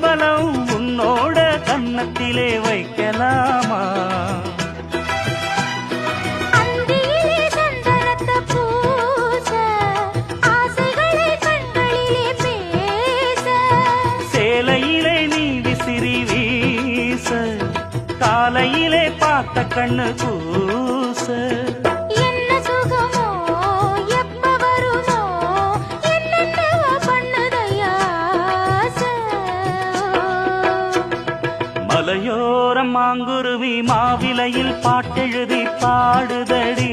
ஊர்வலம் உன்னோட கன்னத்திலே வைக்கலாமா? அந்தியிலே சந்தனத்தை பூச, ஆசைகளை கண்களிலே பேச, சேலையிலே நீ விசிறி வீச, காலையிலே பார்த்த கண்ணு கூச. என்ன சுகமோ எப்ப வருமோ, என்னென்னவோ பண்ணுதையா ஆசை. மலையோரம் மாங்குருவி மாவிலையில் பாட்டெழுதி பாடுதடி.